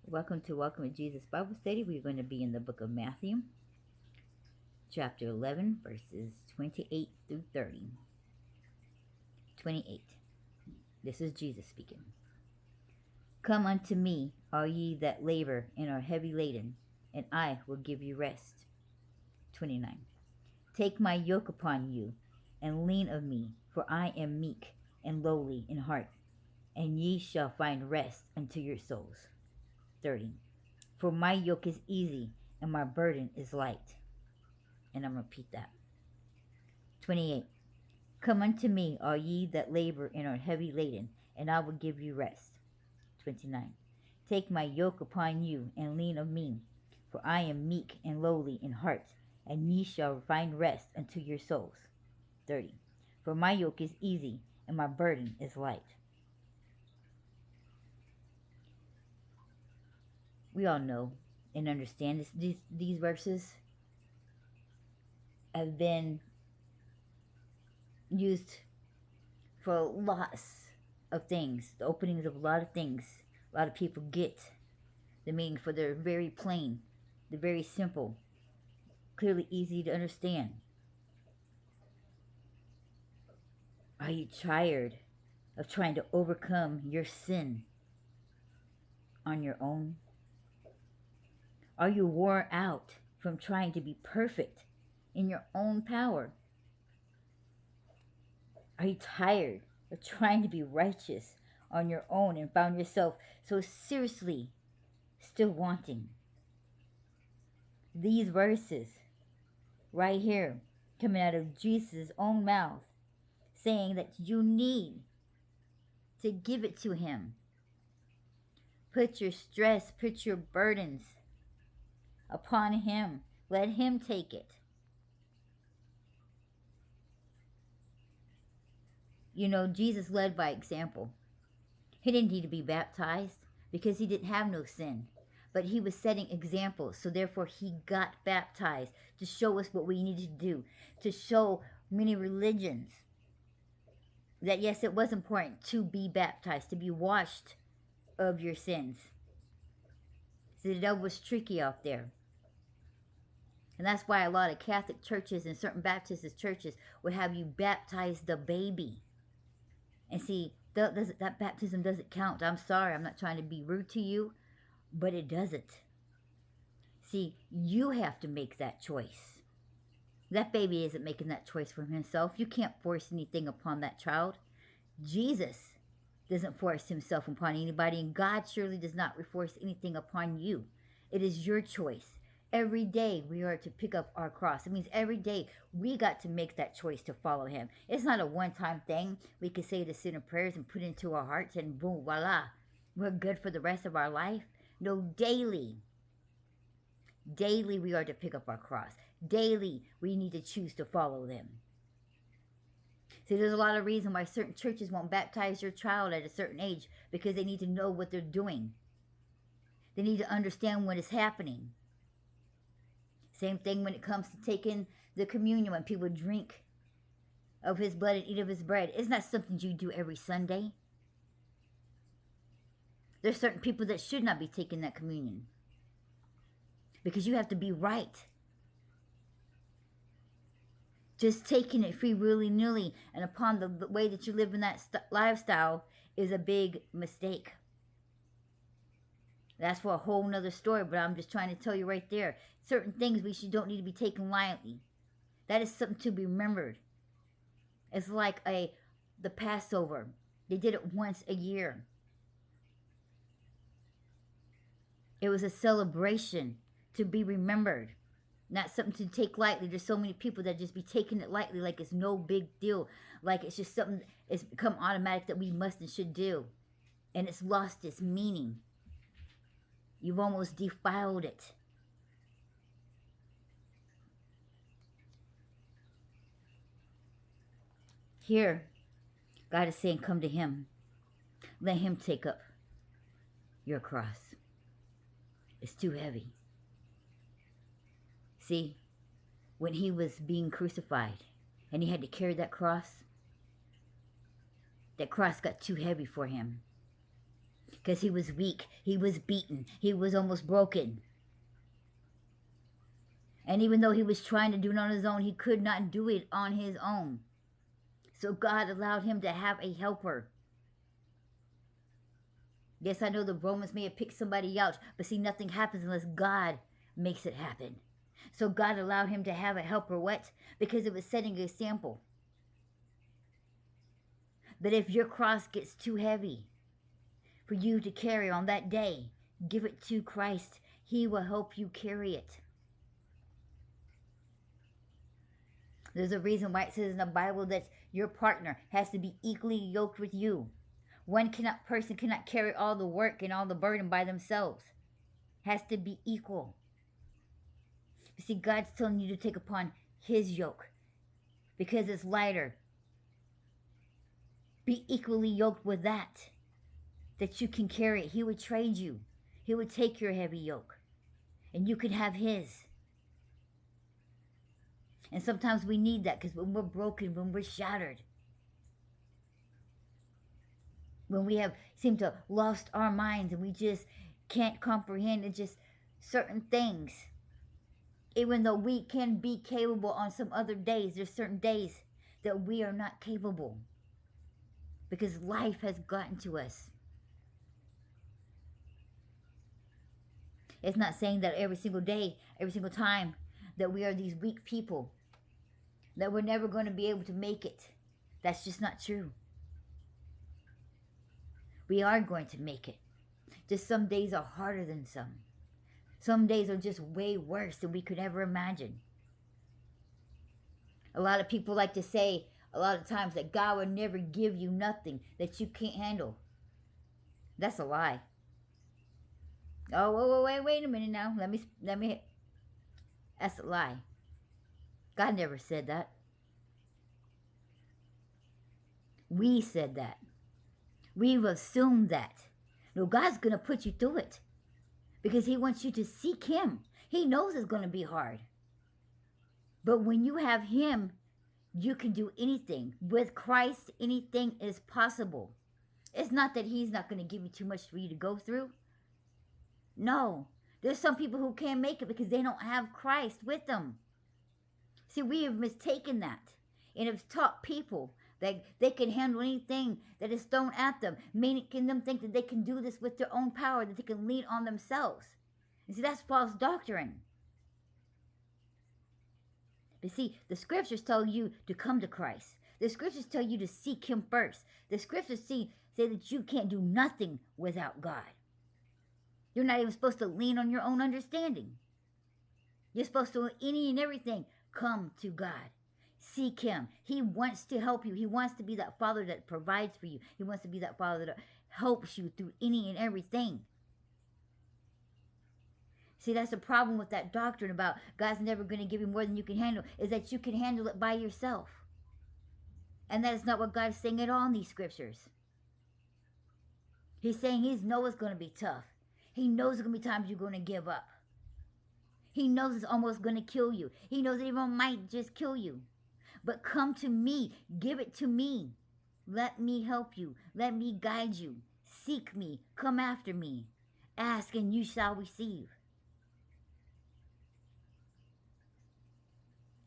Welcome to Welcome to Jesus Bible Study. We're going to be in the book of Matthew, chapter 11, verses 28 through 30. 28. This is Jesus speaking. Come unto me, all ye that labor and are heavy laden, and I will give you rest. 29. Take my yoke upon you, and lean of me, for I am meek and lowly in heart, and ye shall find rest unto your souls. 30. For my yoke is easy, and my burden is light. And I'm going to repeat that. 28. Come unto me, all ye that labor and are heavy laden, and I will give you rest. 29. Take my yoke upon you, and lean of me, for I am meek and lowly in heart, and ye shall find rest unto your souls. 30. For my yoke is easy, and my burden is light. We all know and understand these verses have been used for lots of things, the openings of a lot of things. A lot of people get the meaning, for they're very plain, they're very simple, clearly easy to understand. Are you tired of trying to overcome your sin on your own? Are you worn out from trying to be perfect in your own power? Are you tired of trying to be righteous on your own and found yourself so seriously still wanting? These verses right here, coming out of Jesus' own mouth, saying that you need to give it to him. Put your stress, put your burdens upon him. Let him take it. You know, Jesus led by example. He didn't need to be baptized because he didn't have no sin. But he was setting examples, so therefore he got baptized to show us what we needed to do, to show many religions that yes, it was important to be baptized, to be washed of your sins. So the devil was tricky out there. And that's why a lot of Catholic churches and certain Baptist churches would have you baptize the baby. And see, that baptism doesn't count. I'm sorry, I'm not trying to be rude to you, but it doesn't. See, you have to make that choice. That baby isn't making that choice for himself. You can't force anything upon that child. Jesus doesn't force himself upon anybody, and God surely does not force anything upon you. It is your choice. Every day we are to pick up our cross. It means every day we got to make that choice to follow him. It's not a one-time thing. We can say the sinner prayers and put it into our hearts and boom, voila, we're good for the rest of our life. No, daily. Daily we are to pick up our cross. Daily we need to choose to follow them. See, there's a lot of reason why certain churches won't baptize your child at a certain age, because they need to know what they're doing. They need to understand what is happening. Same thing when it comes to taking the communion, when people drink of his blood and eat of his bread. It's not something you do every Sunday. There's certain people that should not be taking that communion, because you have to be right. Just taking it free willy-nilly and upon the way that you live in that lifestyle is a big mistake. That's for a whole nother story, but I'm just trying to tell you right there. Certain things don't need to be taken lightly. That is something to be remembered. It's like the Passover. They did it once a year. It was a celebration to be remembered. Not something to take lightly. There's so many people that just be taking it lightly, like it's no big deal. Like it's just something, it's become automatic that we must and should do. And it's lost its meaning. You've almost defiled it. Here, God is saying, come to him. Let him take up your cross. It's too heavy. See, when he was being crucified and he had to carry that cross got too heavy for him. because he was weak. He was beaten. He was almost broken. And even though he was trying to do it on his own, he could not do it on his own. So God allowed him to have a helper. Yes, I know the Romans may have picked somebody out, but see, nothing happens unless God makes it happen. So God allowed him to have a helper. What? Because it was setting an example. That if your cross gets too heavy for you to carry on that day, give it to Christ. He will help you carry it. There's a reason why it says in the Bible that your partner has to be equally yoked with you. One person cannot carry all the work and all the burden by themselves. Has to be equal. You see, God's telling you to take upon his yoke because it's lighter. Be equally yoked with that you can carry it. He would trade you. He would take your heavy yoke and you can have his. And sometimes we need that because when we're broken, when we're shattered, when we have seemed to lost our minds and we just can't comprehend and just certain things, even though we can be capable on some other days, there's certain days that we are not capable because life has gotten to us. It's not saying that every single day, every single time that we are these weak people, that we're never going to be able to make it. That's just not true. We are going to make it. Just some days are harder than some. Some days are just way worse than we could ever imagine. A lot of people like to say a lot of times that God will never give you nothing that you can't handle. That's a lie. Oh, wait a minute now. Let me. That's a lie. God never said that. We said that. We've assumed that. No, God's going to put you through it because he wants you to seek him. He knows it's going to be hard. But when you have him, you can do anything. With Christ, anything is possible. It's not that he's not going to give you too much for you to go through. No. There's some people who can't make it because they don't have Christ with them. See, we have mistaken that and have taught people that they can handle anything that is thrown at them, making them think that they can do this with their own power, that they can lean on themselves. You see, that's false doctrine. But see, the scriptures tell you to come to Christ. The scriptures tell you to seek him first. The scriptures say that you can't do nothing without God. You're not even supposed to lean on your own understanding. You're supposed to, any and everything, come to God. Seek him. He wants to help you. He wants to be that father that provides for you. He wants to be that father that helps you through any and everything. See, that's the problem with that doctrine about God's never going to give you more than you can handle, is that you can handle it by yourself. And that is not what God's saying at all in these scriptures. He's saying he knows it's going to be tough. He knows there's going to be times you're going to give up. He knows it's almost going to kill you. He knows it even might just kill you. But come to me. Give it to me. Let me help you. Let me guide you. Seek me. Come after me. Ask and you shall receive.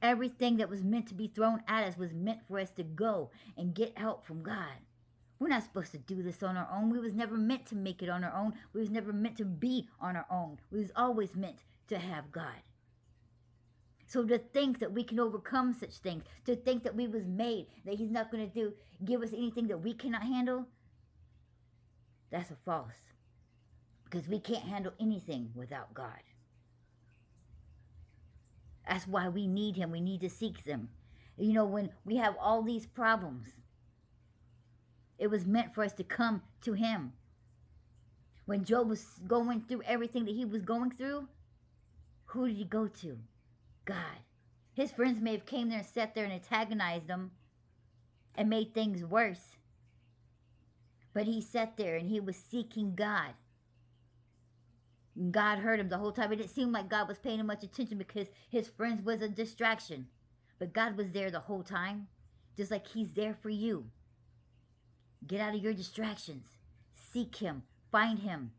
Everything that was meant to be thrown at us was meant for us to go and get help from God. We're not supposed to do this on our own. We was never meant to make it on our own. We was never meant to be on our own. We was always meant to have God. So to think that we can overcome such things, to think that we was made, that he's not going to give us anything that we cannot handle, that's a false. Because we can't handle anything without God. That's why we need him. We need to seek him. You know, when we have all these problems, it was meant for us to come to him. When Job was going through everything that he was going through, who did he go to? God. His friends may have came there and sat there and antagonized him and made things worse. But he sat there and he was seeking God. And God heard him the whole time. It didn't seem like God was paying him much attention because his friends was a distraction. But God was there the whole time, just like he's there for you. Get out of your distractions. Seek him. Find him.